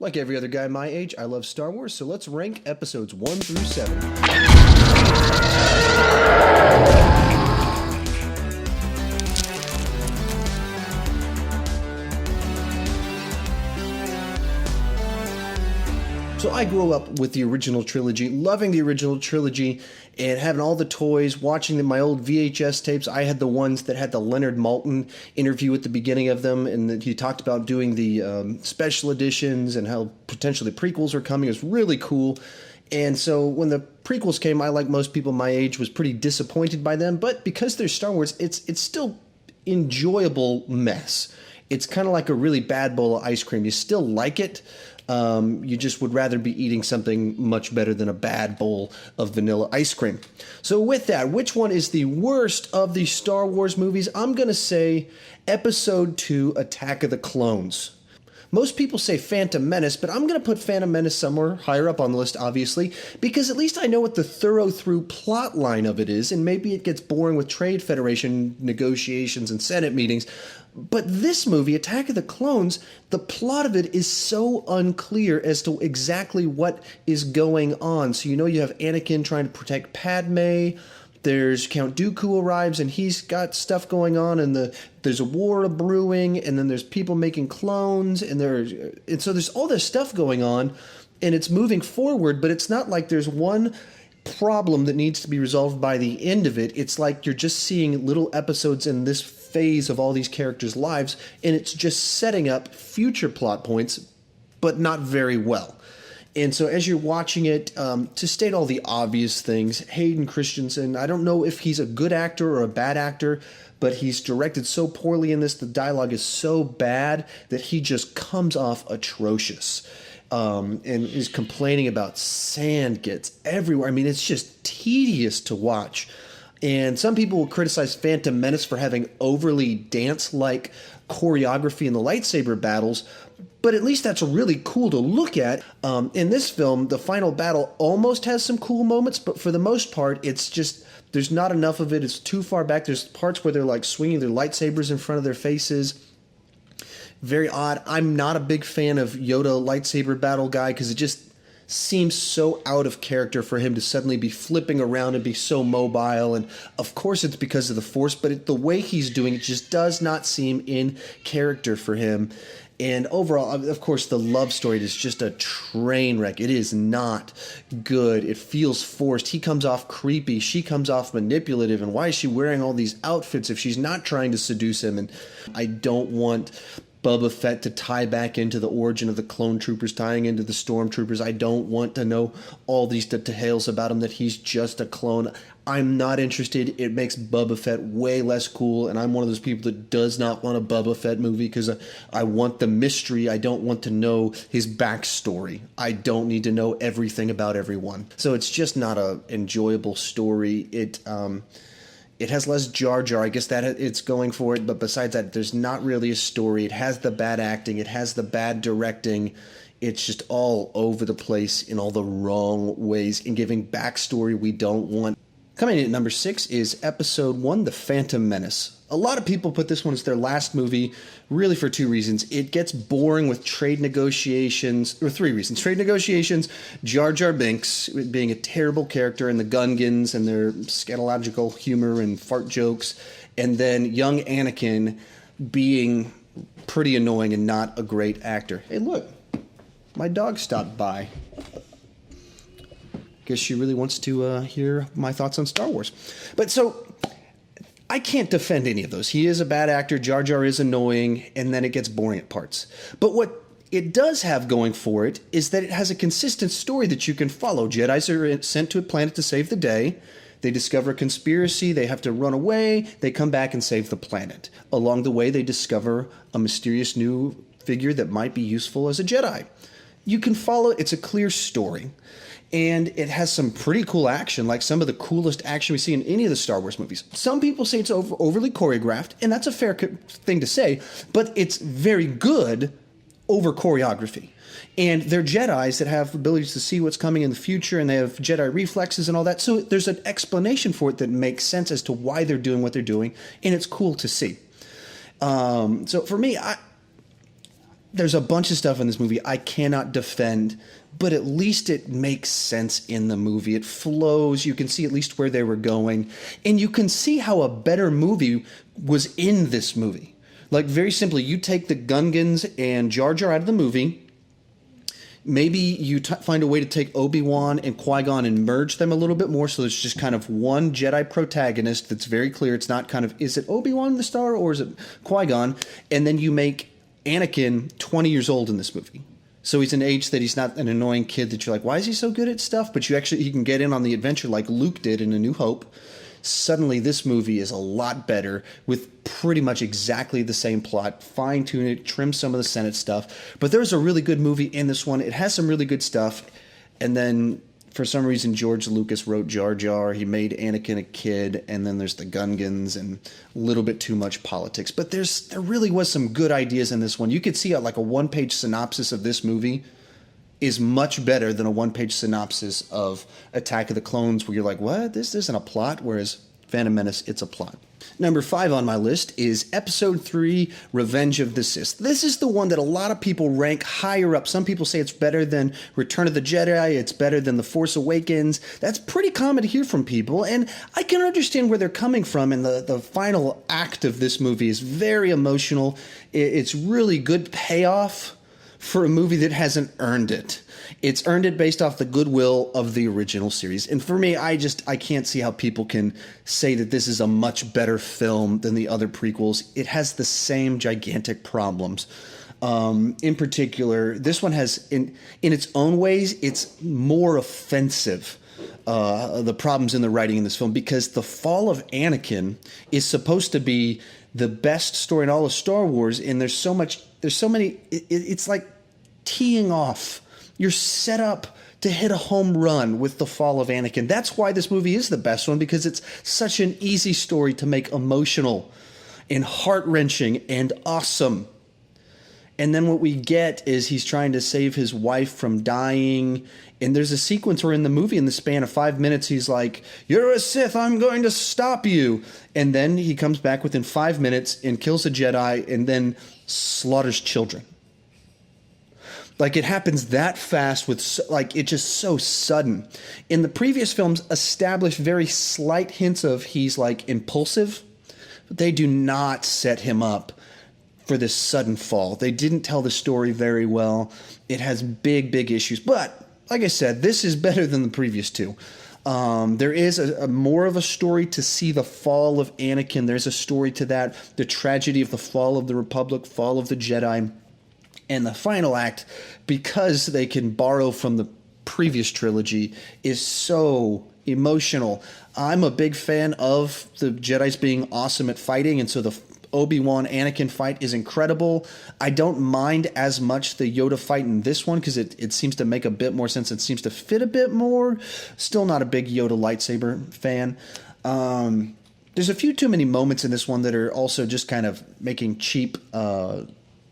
Like every other guy my age, I love Star Wars, so let's rank episodes 1 through 7. So I grew up with the original trilogy, loving the original trilogy, and having all the toys, watching my old VHS tapes. I had the ones that had the Leonard Maltin interview at the beginning of them, and that he talked about doing the special editions and how potentially prequels are coming. It was really cool. And so when the prequels came, I, like most people my age, was pretty disappointed by them. But because they're Star Wars, it's still enjoyable mess. It's kind of like a really bad bowl of ice cream. You still like it. You just would rather be eating something much better than a bad bowl of vanilla ice cream. So with that, which one is the worst of the Star Wars movies? I'm going to say Episode 2, Attack of the Clones. Most people say Phantom Menace, but I'm going to put Phantom Menace somewhere higher up on the list, obviously, because at least I know what the thorough-through plot line of it is, and maybe it gets boring with Trade Federation negotiations and Senate meetings. But this movie, Attack of the Clones, the plot of it is so unclear as to exactly what is going on. So you have Anakin trying to protect Padme. There's Count Dooku arrives, and he's got stuff going on, and there's a war brewing, and then there's people making clones, and so there's all this stuff going on, and it's moving forward, but it's not like there's one problem that needs to be resolved by the end of it. It's like you're just seeing little episodes in this phase of all these characters' lives, and it's just setting up future plot points, but not very well. And so as you're watching it, to state all the obvious things, Hayden Christensen, I don't know if he's a good actor or a bad actor, but he's directed so poorly in this, the dialogue is so bad that he just comes off atrocious. And is complaining about sand gets everywhere. I mean, it's just tedious to watch. And some people will criticize Phantom Menace for having overly dance-like choreography in the lightsaber battles, but at least that's really cool to look at. In this film, the final battle almost has some cool moments, but for the most part, it's just, there's not enough of it. It's too far back. There's parts where they're like swinging their lightsabers in front of their faces. Very odd. I'm not a big fan of Yoda lightsaber battle guy because it just seems so out of character for him to suddenly be flipping around and be so mobile. And of course it's because of the Force, but the way he's doing it just does not seem in character for him. And overall, of course, the love story is just a train wreck. It is not good. It feels forced. He comes off creepy. She comes off manipulative. And why is she wearing all these outfits if she's not trying to seduce him? And I don't want Boba Fett to tie back into the origin of the clone troopers, tying into the stormtroopers. I don't want to know all these details about him, that he's just a clone. I'm not interested. It makes Boba Fett way less cool, and I'm one of those people that does not want a Boba Fett movie because I want the mystery. I don't want to know his backstory. I don't need to know everything about everyone. So it's just not a enjoyable story. It has less Jar Jar. I guess that it's going for it. But besides that, there's not really a story. It has the bad acting. It has the bad directing. It's just all over the place in all the wrong ways and giving backstory we don't want. Coming in at number 6 is Episode 1, The Phantom Menace. A lot of people put this one as their last movie, really for 2 reasons. It gets boring with trade negotiations, or 3 reasons. Trade negotiations, Jar Jar Binks being a terrible character, and the Gungans and their scatological humor and fart jokes, and then young Anakin being pretty annoying and not a great actor. Hey, look, my dog stopped by. Guess she really wants to hear my thoughts on Star Wars. But so I can't defend any of those. He is a bad actor. Jar Jar is annoying, and then it gets boring at parts. But what it does have going for it is that it has a consistent story that you can follow. Jedis are sent to a planet to save the day. They discover a conspiracy. They have to run away. They come back and save the planet. Along the way, they discover a mysterious new figure that might be useful as a Jedi. You can follow it. It's a clear story. And it has some pretty cool action, like some of the coolest action we see in any of the Star Wars movies. Some people say it's overly choreographed, and that's a fair thing to say, but it's very good over choreography. And they're Jedis that have abilities to see what's coming in the future, and they have Jedi reflexes and all that. So there's an explanation for it that makes sense as to why they're doing what they're doing, and it's cool to see. So for me, there's a bunch of stuff in this movie I cannot defend, but at least it makes sense in the movie. It flows. You can see at least where they were going. And you can see how a better movie was in this movie. Like, very simply, you take the Gungans and Jar Jar out of the movie. Maybe you find a way to take Obi-Wan and Qui-Gon and merge them a little bit more, so there's just kind of one Jedi protagonist that's very clear. It's not kind of, is it Obi-Wan the star or is it Qui-Gon? And then you make Anakin 20 years old in this movie. So he's an age that he's not an annoying kid that you're like, why is he so good at stuff? But he can get in on the adventure like Luke did in A New Hope. Suddenly this movie is a lot better with pretty much exactly the same plot. Fine-tune it, trim some of the Senate stuff. But there's a really good movie in this one. It has some really good stuff. And then for some reason, George Lucas wrote Jar Jar. He made Anakin a kid. And then there's the Gungans and a little bit too much politics. But there really was some good ideas in this one. You could see like a one-page synopsis of this movie is much better than a one-page synopsis of Attack of the Clones where you're like, what? This isn't a plot, whereas Phantom Menace, it's a plot. Number 5 on my list is Episode 3, Revenge of the Sith. This is the one that a lot of people rank higher up. Some people say it's better than Return of the Jedi, it's better than The Force Awakens. That's pretty common to hear from people, and I can understand where they're coming from, and the final act of this movie is very emotional. It's really good payoff for a movie that hasn't earned it. It's earned it based off the goodwill of the original series. And for me, I can't see how people can say that this is a much better film than the other prequels. It has the same gigantic problems. In particular, this one has, in its own ways, it's more offensive, the problems in the writing in this film, because the fall of Anakin is supposed to be the best story in all of Star Wars, and there's so many, it's like teeing off. You're set up to hit a home run with the fall of Anakin. That's why this movie is the best one, because it's such an easy story to make emotional and heart-wrenching and awesome. And then what we get is he's trying to save his wife from dying. And there's a sequence where in the movie, in the span of 5 minutes, he's like, "You're a Sith, I'm going to stop you." And then he comes back within 5 minutes and kills a Jedi and then slaughters children. Like, it happens that fast with, like, it's just so sudden. In the previous films, established very slight hints of he's, like, impulsive. But they do not set him up for this sudden fall. They didn't tell the story very well. It has big, big issues. But, like I said, this is better than the previous two. There is a more of a story to see the fall of Anakin. There's a story to that. The tragedy of the fall of the Republic, fall of the Jedi. And the final act, because they can borrow from the previous trilogy, is so emotional. I'm a big fan of the Jedis being awesome at fighting, and so the Obi-Wan Anakin fight is incredible. I don't mind as much the Yoda fight in this one because it seems to make a bit more sense. It seems to fit a bit more. Still not a big Yoda lightsaber fan. There's a few too many moments in this one that are also just kind of making cheap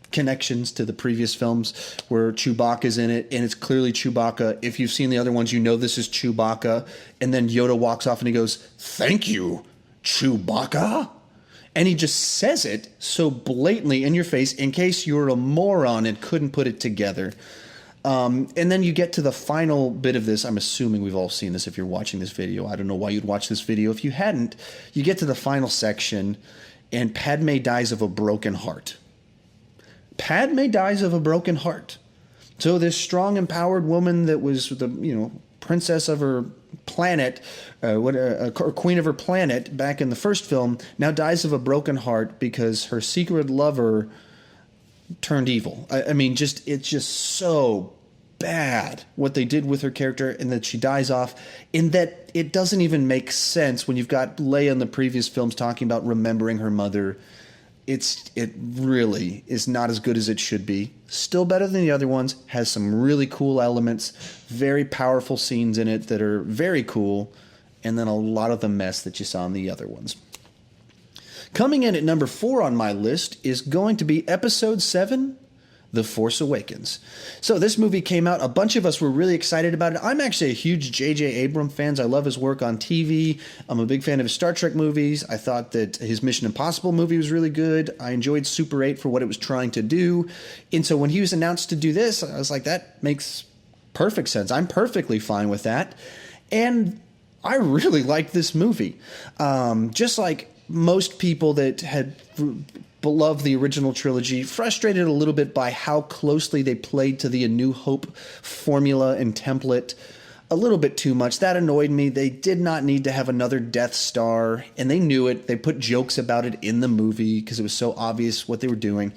connections to the previous films where Chewbacca's in it, and it's clearly Chewbacca. If you've seen the other ones, you know this is Chewbacca. And then Yoda walks off and he goes, "Thank you, Chewbacca." And he just says it so blatantly in your face in case you're a moron and couldn't put it together. And then you get to the final bit of this. I'm assuming we've all seen this if you're watching this video. I don't know why you'd watch this video. If you hadn't, you get to the final section and Padme dies of a broken heart. Padme dies of a broken heart. So this strong, empowered woman that was the princess of her planet, queen of her planet back in the first film, now dies of a broken heart because her secret lover turned evil. I mean, it's just so bad what they did with her character, and that she dies off, in that it doesn't even make sense when you've got Leia in the previous films talking about remembering her mother. It really is not as good as it should be. Still better than the other ones. Has some really cool elements. Very powerful scenes in it that are very cool. And then a lot of the mess that you saw in the other ones. Coming in at number 4 on my list is going to be Episode 7, The Force Awakens. So this movie came out. A bunch of us were really excited about it. I'm actually a huge J.J. Abrams fan. I love his work on TV. I'm a big fan of his Star Trek movies. I thought that his Mission Impossible movie was really good. I enjoyed Super 8 for what it was trying to do. And so when he was announced to do this, I was like, that makes perfect sense. I'm perfectly fine with that. And I really liked this movie. Just like most people that had loved the original trilogy, frustrated a little bit by how closely they played to the A New Hope formula and template. A little bit too much. That annoyed me. They did not need to have another Death Star, and they knew it. They put jokes about it in the movie because it was so obvious what they were doing.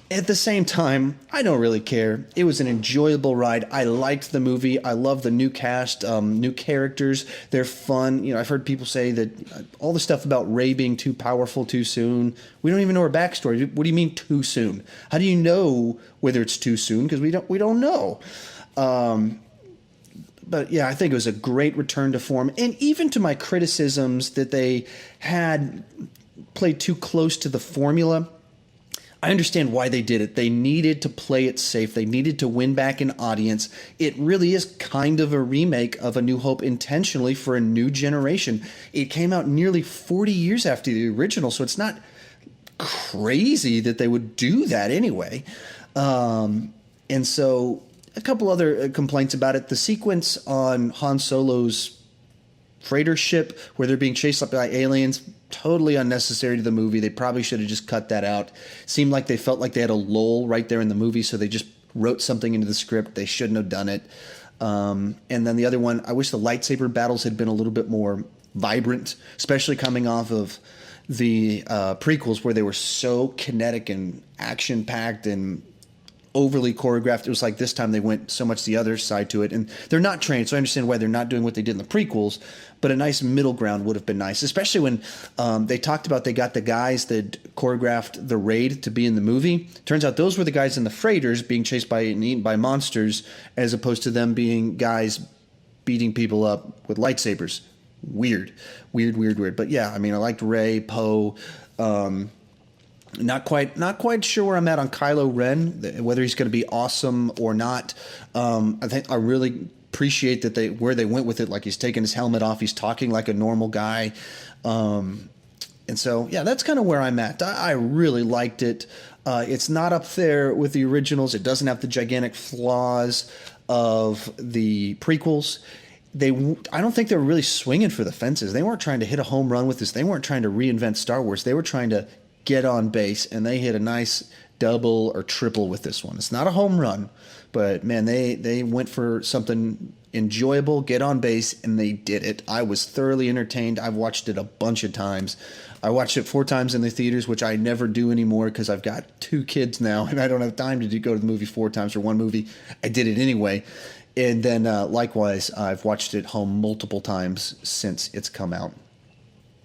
At the same time, I don't really care. It was an enjoyable ride. I liked the movie. I love the new cast, new characters. They're fun. You know, I've heard people say that all the stuff about Rey being too powerful too soon. We don't even know her backstory. What do you mean too soon? How do you know whether it's too soon? Because we don't know. But yeah, I think it was a great return to form. And even to my criticisms that they had played too close to the formula, I understand why they did it. They needed to play it safe. They needed to win back an audience. It really is kind of a remake of A New Hope intentionally for a new generation. It came out nearly 40 years after the original, so it's not crazy that they would do that anyway. And so a couple other complaints about it. The sequence on Han Solo's freighter ship where they're being chased up by aliens, totally unnecessary to the movie. They probably should have just cut that out. Seemed like they felt like they had a lull right there in the movie, so they just wrote something into the script. They shouldn't have done it. And then the other one, I wish the lightsaber battles had been a little bit more vibrant, especially coming off of the prequels where they were so kinetic and action-packed and overly choreographed. It was like this time they went so much the other side to it, and they're not trained, so I understand why they're not doing what they did in the prequels, but a nice middle ground would have been nice, especially when they talked about they got the guys that choreographed the raid to be in the movie. Turns out those were the guys in the freighters being chased by and eaten by monsters, as opposed to them being guys beating people up with lightsabers. Weird. But yeah, I mean, I liked Rey, Poe. Not quite sure where I'm at on Kylo Ren, whether he's going to be awesome or not. I think I really appreciate that where they went with it. Like, he's taking his helmet off, he's talking like a normal guy, and so yeah, that's kind of where I'm at. I really liked it. It's not up there with the originals. It doesn't have the gigantic flaws of the prequels. I don't think they were really swinging for the fences. They weren't trying to hit a home run with this. They weren't trying to reinvent Star Wars. They were trying to get on base, and they hit a nice double or triple with this one. It's not a home run, but man, they went for something enjoyable, get on base, and they did it. I was thoroughly entertained. I've watched it a bunch of times. I watched it 4 times in the theaters, which I never do anymore because I've got 2 kids now, and I don't have time to go to the movie 4 times for one movie. I did it anyway. And then likewise, I've watched it home multiple times since it's come out.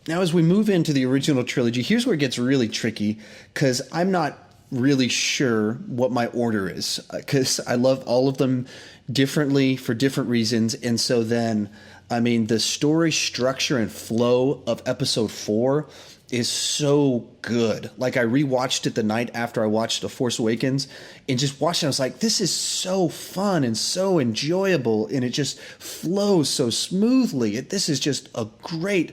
Now, as we move into the original trilogy, here's where it gets really tricky, because I'm not really sure what my order is, because I love all of them differently for different reasons. And so then, I mean, the story structure and flow of episode 4 is so good. Like, I rewatched it the night after I watched The Force Awakens, and just watched it, I was like, this is so fun and so enjoyable, and it just flows so smoothly. This is just a great,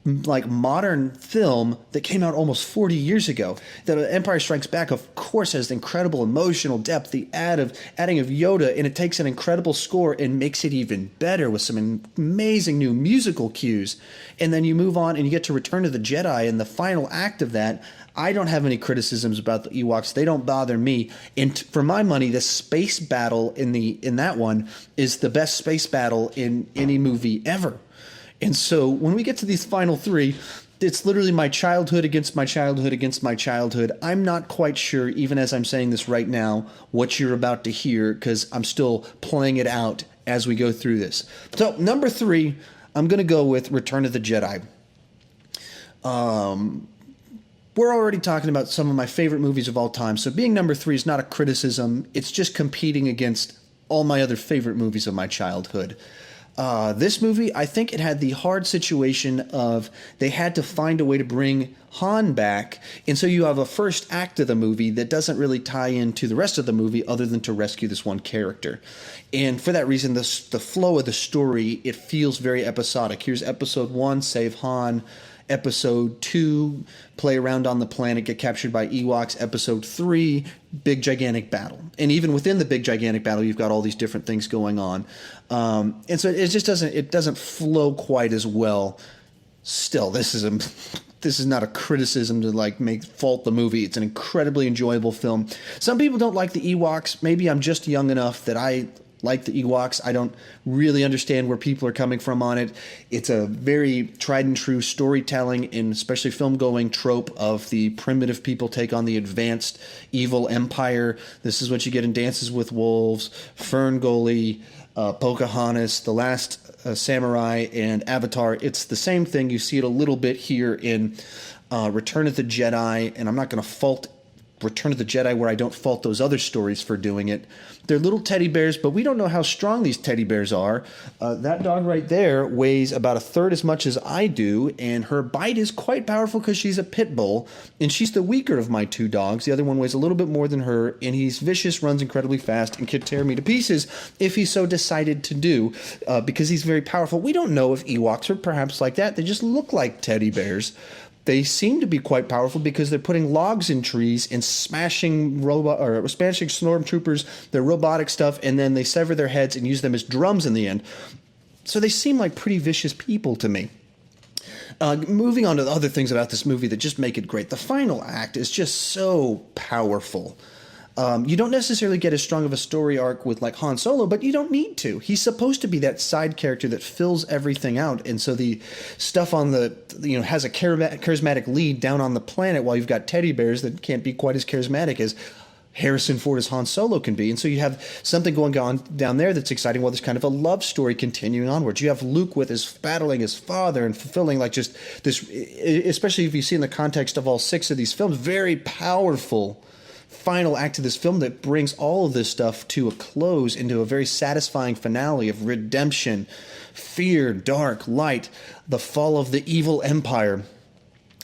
like, modern film that came out almost 40 years ago. The Empire Strikes Back, of course, has incredible emotional depth, the adding of Yoda, and it takes an incredible score and makes it even better with some amazing new musical cues. And then you move on and you get to Return of the Jedi, and the final act of that, I don't have any criticisms about the Ewoks. They don't bother me. And for my money, the space battle in that one is the best space battle in any movie ever. And so when we get to these final 3, it's literally my childhood against my childhood against my childhood. I'm not quite sure, even as I'm saying this right now, what you're about to hear, because I'm still playing it out as we go through this. So number 3, I'm going to go with Return of the Jedi. We're already talking about some of my favorite movies of all time, so being number 3 is not a criticism. It's just competing against all my other favorite movies of my childhood. This movie, I think it had the hard situation of they had to find a way to bring Han back, and so you have a first act of the movie that doesn't really tie into the rest of the movie other than to rescue this one character. And for that reason, the flow of the story, it feels very episodic. Here's episode 1, save Han. Episode 2, play around on the planet, get captured by Ewoks. Episode 3, big gigantic battle. And even within the big gigantic battle, you've got all these different things going on. And so it just doesn't flow quite as well. Still, this is not a criticism to like make fault the movie. It's an incredibly enjoyable film. Some people don't like the Ewoks. Maybe I'm just young enough that I like the Ewoks. I don't really understand where people are coming from on it. It's a very tried and true storytelling and especially film-going trope of the primitive people take on the advanced evil empire. This is what you get in Dances with Wolves, Ferngully, Pocahontas, The Last Samurai, and Avatar. It's the same thing. You see it a little bit here in Return of the Jedi, and I'm not going to fault Return of the Jedi where I don't fault those other stories for doing it. They're little teddy bears, but we don't know how strong these teddy bears are. That dog right there weighs about a third as much as I do, and her bite is quite powerful because she's a pit bull, and she's the weaker of my 2 dogs. The other one weighs a little bit more than her, and he's vicious, runs incredibly fast, and could tear me to pieces if he so decided to do, because he's very powerful. We don't know if Ewoks are perhaps like that. They just look like teddy bears. They seem to be quite powerful because they're putting logs in trees and smashing stormtroopers, their robotic stuff, and then they sever their heads and use them as drums in the end. So they seem like pretty vicious people to me. Moving on to the other things about this movie that just make it great. The final act is just so powerful. You don't necessarily get as strong of a story arc with like Han Solo, but you don't need to. He's supposed to be that side character that fills everything out. And so the stuff on has a charismatic lead down on the planet while you've got teddy bears that can't be quite as charismatic as Harrison Ford as Han Solo can be. And so you have something going on down there that's exciting while there's kind of a love story continuing onwards. You have Luke with battling his father and fulfilling like just this, especially if you see in the context of all 6 of these films, very powerful final act of this film that brings all of this stuff to a close into a very satisfying finale of redemption, fear, dark, light, the fall of the evil empire.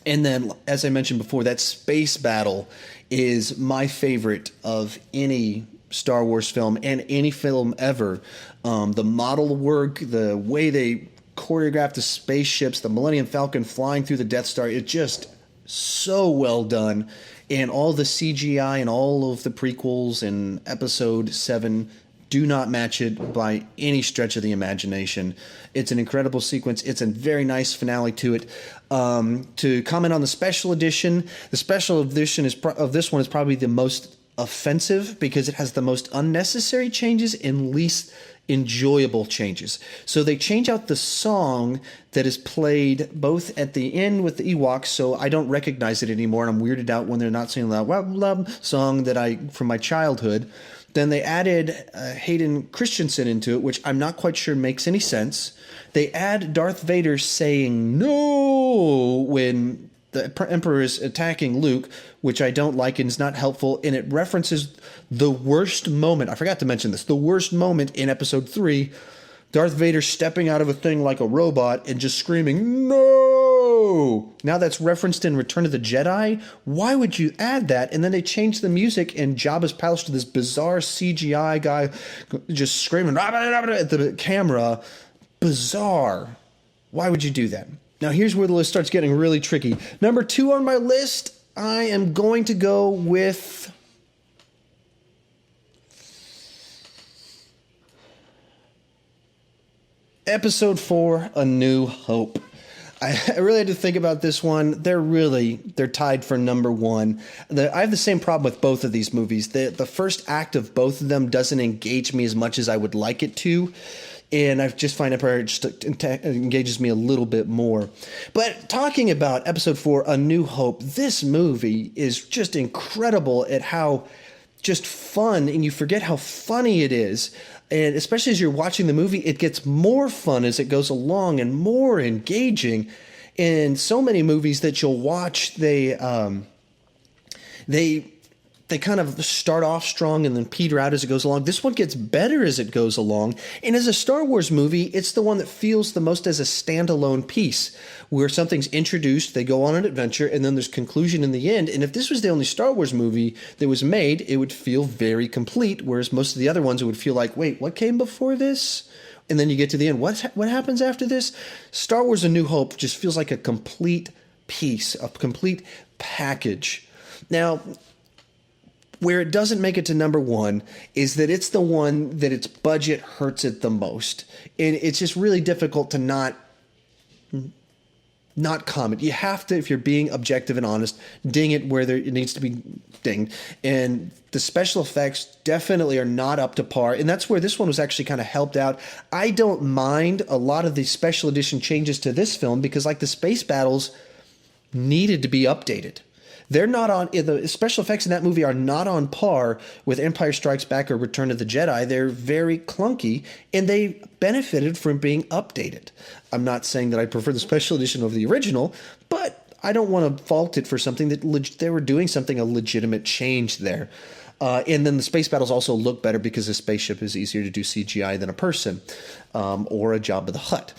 And then, as I mentioned before, that space battle is my favorite of any Star Wars film and any film ever. The model work, the way they choreographed the spaceships, the Millennium Falcon flying through the Death Star, it's just so well done. And all the CGI and all of the prequels and Episode 7 do not match it by any stretch of the imagination. It's an incredible sequence. It's a very nice finale to it. To comment on the special edition of this one is probably the most offensive because it has the most unnecessary changes and least enjoyable changes. So they change out the song that is played both at the end with the Ewoks, so I don't recognize it anymore, and I'm weirded out when they're not singing that love song from my childhood. Then they added Hayden Christensen into it, which I'm not quite sure makes any sense. They add Darth Vader saying no when the Emperor is attacking Luke, which I don't like and is not helpful, and it references the worst moment. I forgot to mention this. The worst moment in Episode 3, Darth Vader stepping out of a thing like a robot and just screaming, no! Now that's referenced in Return of the Jedi. Why would you add that? And then they changed the music in Jabba's palace to this bizarre CGI guy just screaming at the camera. Bizarre. Why would you do that? Now here's where the list starts getting really tricky. Number 2 on my list, I am going to go with Episode 4, A New Hope. I really had to think about this one. They're tied for number 1. I have the same problem with both of these movies. The first act of both of them doesn't engage me as much as I would like it to. And I just find Empire just engages me a little bit more. But talking about Episode 4, A New Hope, this movie is just incredible at how just fun, and you forget how funny it is. And especially as you're watching the movie, it gets more fun as it goes along and more engaging. In so many movies that you'll watch, they they kind of start off strong and then peter out as it goes along. This one gets better as it goes along. And as a Star Wars movie, it's the one that feels the most as a standalone piece, where something's introduced, they go on an adventure, and then there's conclusion in the end. And if this was the only Star Wars movie that was made, it would feel very complete, whereas most of the other ones, it would feel like, wait, what came before this? And then you get to the end. What happens after this? Star Wars A New Hope just feels like a complete piece, a complete package. Now, where it doesn't make it to number one is that it's the one that its budget hurts it the most. And it's just really difficult to not comment. You have to, if you're being objective and honest, ding it where it needs to be dinged. And the special effects definitely are not up to par. And that's where this one was actually kind of helped out. I don't mind a lot of the special edition changes to this film because, like, the space battles needed to be updated. They're not on, the special effects in that movie are not on par with Empire Strikes Back or Return of the Jedi. They're very clunky, and they benefited from being updated. I'm not saying that I prefer the special edition over the original, but I don't want to fault it for something that they were doing something, a legitimate change there. And then the space battles also look better because a spaceship is easier to do CGI than a person or a Jabba the Hutt.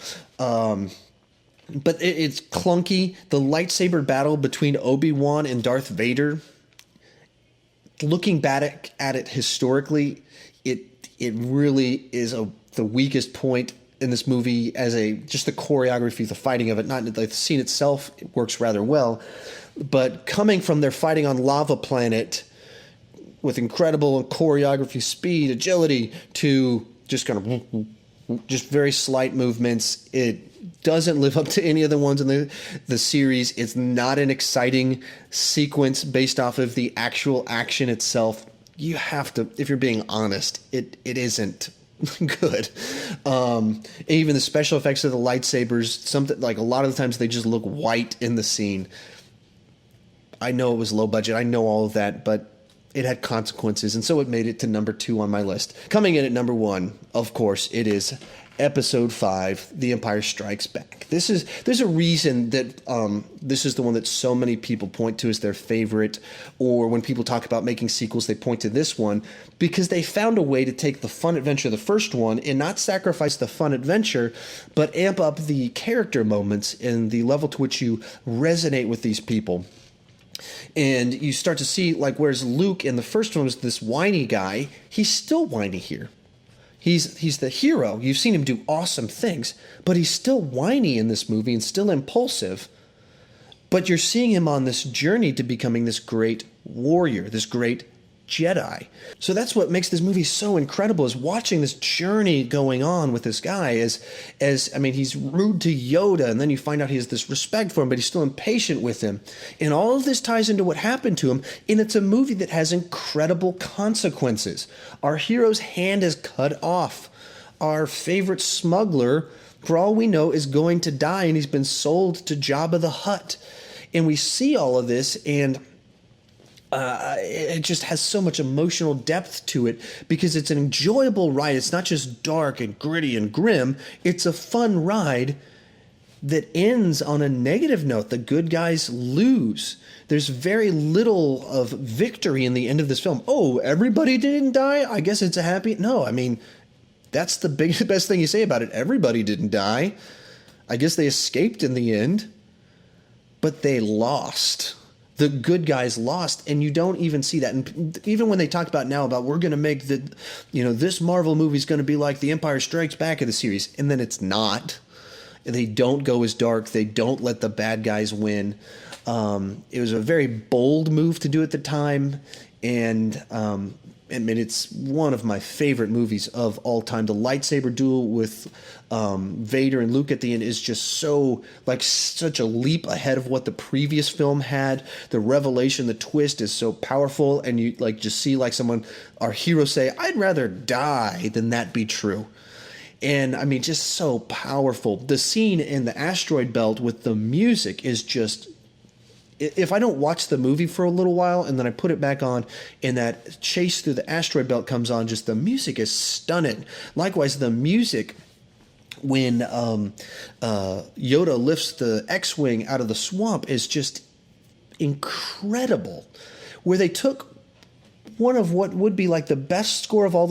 But it's clunky. The lightsaber battle between Obi-Wan and Darth Vader, looking back at it historically, it really is the weakest point in this movie as just the choreography, the fighting of it. Not the scene itself, it works rather well, but coming from their fighting on Lava Planet with incredible choreography, speed, agility, to just kind of just very slight movements, it doesn't live up to any of the ones in the series. It's not an exciting sequence based off of the actual action itself. You have to, if you're being honest, it isn't good. Even the special effects of the lightsabers, something like a lot of the times they just look white in the scene. I know it was low budget. I know all of that, but it had consequences, and so it made it to number 2 on my list. Coming in at number 1, of course, it is Episode 5, The Empire Strikes Back. There's a reason that this is the one that so many people point to as their favorite, or when people talk about making sequels, they point to this one, because they found a way to take the fun adventure of the first one and not sacrifice the fun adventure, but amp up the character moments and the level to which you resonate with these people. And you start to see, like, whereas Luke in the first one was this whiny guy, he's still whiny here. He's the hero. You've seen him do awesome things, but he's still whiny in this movie and still impulsive. But you're seeing him on this journey to becoming this great warrior, this great Jedi. So that's what makes this movie so incredible, is watching this journey going on with this guy I mean, he's rude to Yoda, and then you find out he has this respect for him, but he's still impatient with him. And all of this ties into what happened to him, and it's a movie that has incredible consequences. Our hero's hand is cut off. Our favorite smuggler, for all we know, is going to die, and he's been sold to Jabba the Hutt. And we see all of this, and it just has so much emotional depth to it because it's an enjoyable ride. It's not just dark and gritty and grim. It's a fun ride that ends on a negative note. The good guys lose. There's very little of victory in the end of this film. Oh, everybody didn't die? I guess it's a happy... No, I mean, that's the best thing you say about it. Everybody didn't die. I guess they escaped in the end, but they lost. The good guys lost, and you don't even see that. And even when they talk about now about we're going to make this Marvel movie is going to be like The Empire Strikes Back of the series, and then it's not. They don't go as dark. They don't let the bad guys win. It was a very bold move to do at the time, and I mean, it's one of my favorite movies of all time. The lightsaber duel with Vader and Luke at the end is just such a leap ahead of what the previous film had. The revelation, the twist is so powerful, and you just see our hero say, "I'd rather die than that be true." And I mean, just so powerful. The scene in the asteroid belt with the music is just... If I don't watch the movie for a little while and then I put it back on and that chase through the asteroid belt comes on, just the music is stunning. Likewise, the music when Yoda lifts the X-Wing out of the swamp is just incredible. Where they took one of what would be like the best score of all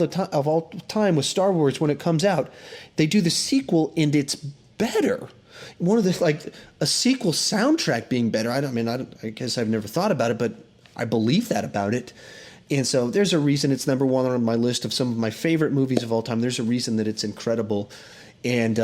time with Star Wars when it comes out. They do the sequel and it's better. One of the like a sequel soundtrack being better. I guess I've never thought about it, but I believe that about it. And so there's a reason it's number one on my list of some of my favorite movies of all time. There's a reason that it's incredible. And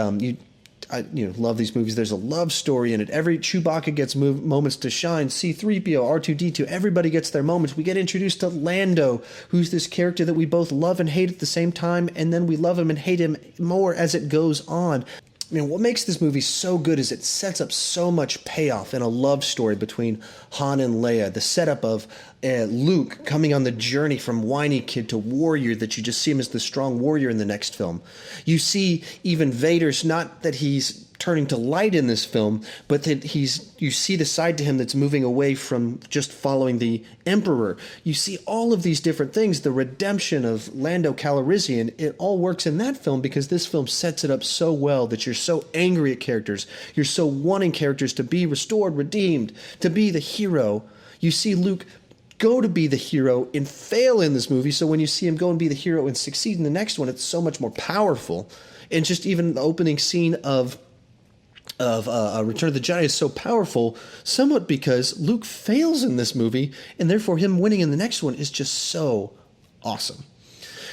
I love these movies. There's a love story in it. Every Chewbacca gets moments to shine. C-3PO, R2-D2, everybody gets their moments. We get introduced to Lando, who's this character that we both love and hate at the same time, and then we love him and hate him more as it goes on. I mean, what makes this movie so good is it sets up so much payoff in a love story between Han and Leia. The setup of Luke coming on the journey from whiny kid to warrior, that you just see him as the strong warrior in the next film. You see even Vader's, not that he's turning to light in this film, but that you see the side to him that's moving away from just following the Emperor. You see all of these different things, the redemption of Lando Calrissian. It all works in that film because this film sets it up so well that you're so angry at characters. You're so wanting characters to be restored, redeemed, to be the hero. You see Luke go to be the hero and fail in this movie, so when you see him go and be the hero and succeed in the next one, it's so much more powerful. And just even the opening scene of Return of the Jedi is so powerful, somewhat because Luke fails in this movie, and therefore him winning in the next one is just so awesome.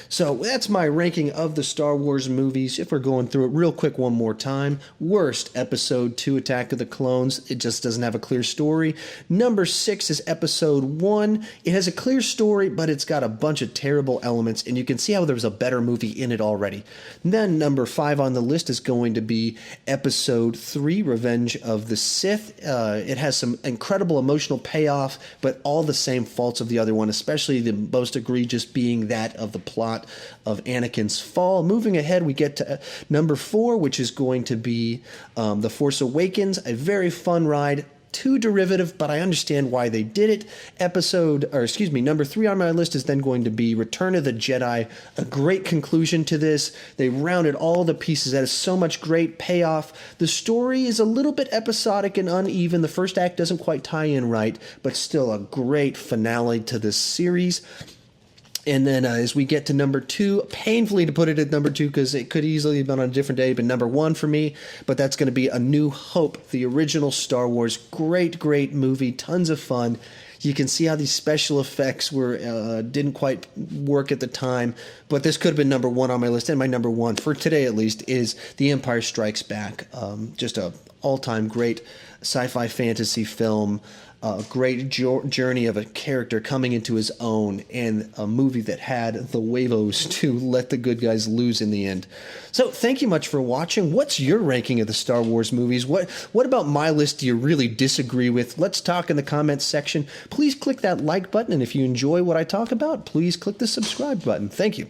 So that's my ranking of the Star Wars movies. If we're going through it real quick one more time. Worst, Episode 2, Attack of the Clones. It just doesn't have a clear story. Number 6 is Episode 1. It has a clear story, but it's got a bunch of terrible elements, and you can see how there was a better movie in it already. And then number 5 on the list is going to be Episode 3, Revenge of the Sith. It has some incredible emotional payoff, but all the same faults of the other one, especially the most egregious being that of the plot of Anakin's fall. Moving ahead, we get to number 4, which is going to be The Force Awakens, a very fun ride. Too derivative, but I understand why they did it. Number 3 on my list is then going to be Return of the Jedi, a great conclusion to this. They rounded all the pieces. That is so much great payoff. The story is a little bit episodic and uneven. The first act doesn't quite tie in right, but still a great finale to this series. And then as we get to number 2, painfully to put it at number 2 because it could easily have been on a different day, but number 1 for me. But that's going to be A New Hope, the original Star Wars. Great, great movie. Tons of fun. You can see how these special effects didn't quite work at the time. But this could have been number 1 on my list. And my number 1, for today at least, is The Empire Strikes Back. Just a all-time great sci-fi fantasy film. A great journey of a character coming into his own, and a movie that had the huevos to let the good guys lose in the end. So thank you much for watching. What's your ranking of the Star Wars movies? What about my list do you really disagree with? Let's talk in the comments section. Please click that like button, and if you enjoy what I talk about, please click the subscribe button. Thank you.